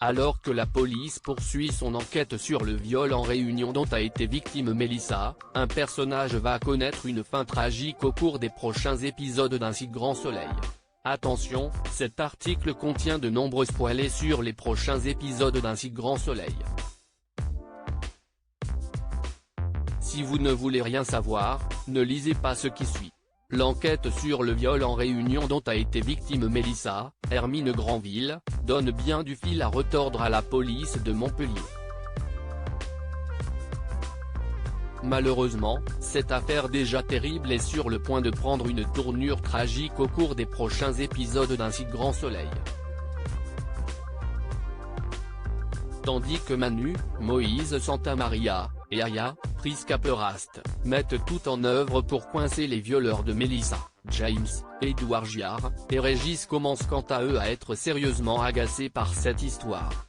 Alors que la police poursuit son enquête sur le viol en Réunion dont a été victime Mélissa, un personnage va connaître une fin tragique au cours des prochains épisodes d'Un si grand soleil. Attention, cet article contient de nombreux spoilers sur les prochains épisodes d'Un si grand soleil. Si vous ne voulez rien savoir, ne lisez pas ce qui suit. L'enquête sur le viol en Réunion dont a été victime Mélissa, Hermine Granville, donne bien du fil à retordre à la police de Montpellier. Malheureusement, cette affaire déjà terrible est sur le point de prendre une tournure tragique au cours des prochains épisodes d'Un si grand soleil. Tandis que Manu, Moïse Santamaria, et Aya, Prisca Peraste, mettent tout en œuvre pour coincer les violeurs de Mélissa, James, Édouard Giard, et Régis commencent quant à eux à être sérieusement agacés par cette histoire.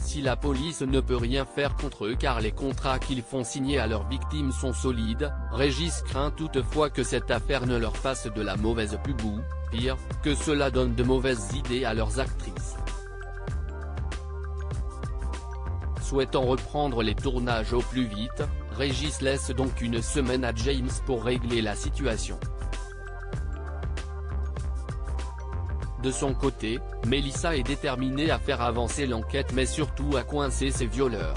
Si la police ne peut rien faire contre eux car les contrats qu'ils font signer à leurs victimes sont solides, Régis craint toutefois que cette affaire ne leur fasse de la mauvaise pub ou, pire, que cela donne de mauvaises idées à leurs actrices. Souhaitant reprendre les tournages au plus vite, Régis laisse donc une semaine à James pour régler la situation. De son côté, Mélissa est déterminée à faire avancer l'enquête mais surtout à coincer ses violeurs.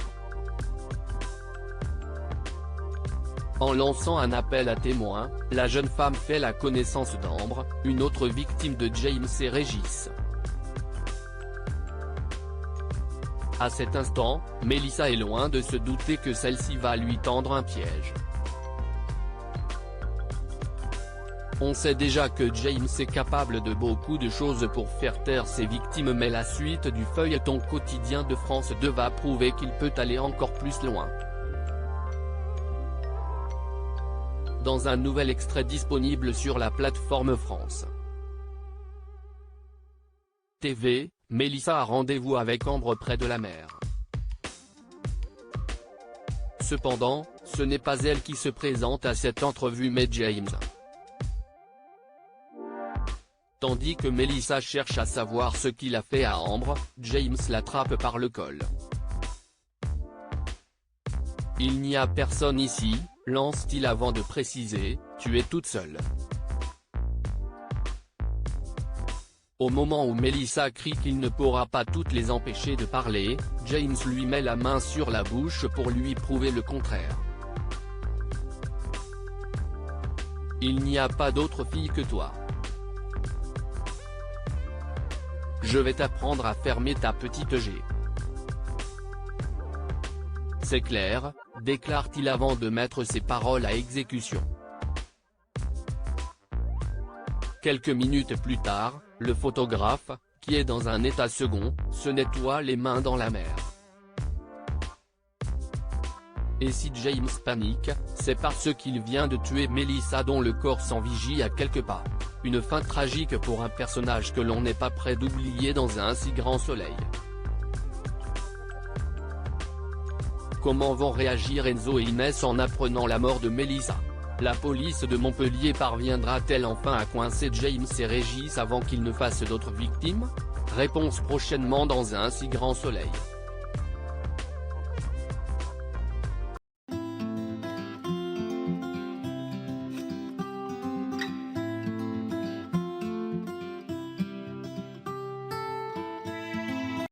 En lançant un appel à témoins, la jeune femme fait la connaissance d'Ambre, une autre victime de James et Régis. À cet instant, Mélissa est loin de se douter que celle-ci va lui tendre un piège. On sait déjà que James est capable de beaucoup de choses pour faire taire ses victimes mais la suite du feuilleton quotidien de France 2 va prouver qu'il peut aller encore plus loin. Dans un nouvel extrait disponible sur la plateforme France TV, Mélissa a rendez-vous avec Ambre près de la mer. Cependant, ce n'est pas elle qui se présente à cette entrevue mais James. Tandis que Mélissa cherche à savoir ce qu'il a fait à Ambre, James l'attrape par le col. « Il n'y a personne ici », lance-t-il avant de préciser, « tu es toute seule ». Au moment où Mélissa crie qu'il ne pourra pas toutes les empêcher de parler, James lui met la main sur la bouche pour lui prouver le contraire. « Il n'y a pas d'autre fille que toi. Je vais t'apprendre à fermer ta petite G. » C'est clair, déclare-t-il avant de mettre ses paroles à exécution. Quelques minutes plus tard, le photographe, qui est dans un état second, se nettoie les mains dans la mer. Et si James panique, c'est parce qu'il vient de tuer Mélissa dont le corps s'en vigie à quelques pas. Une fin tragique pour un personnage que l'on n'est pas prêt d'oublier dans Un si grand soleil. Comment vont réagir Enzo et Inès en apprenant la mort de Mélissa? La police de Montpellier parviendra-t-elle enfin à coincer James et Régis avant qu'ils ne fassent d'autres victimes? Réponse prochainement dans Un si grand soleil.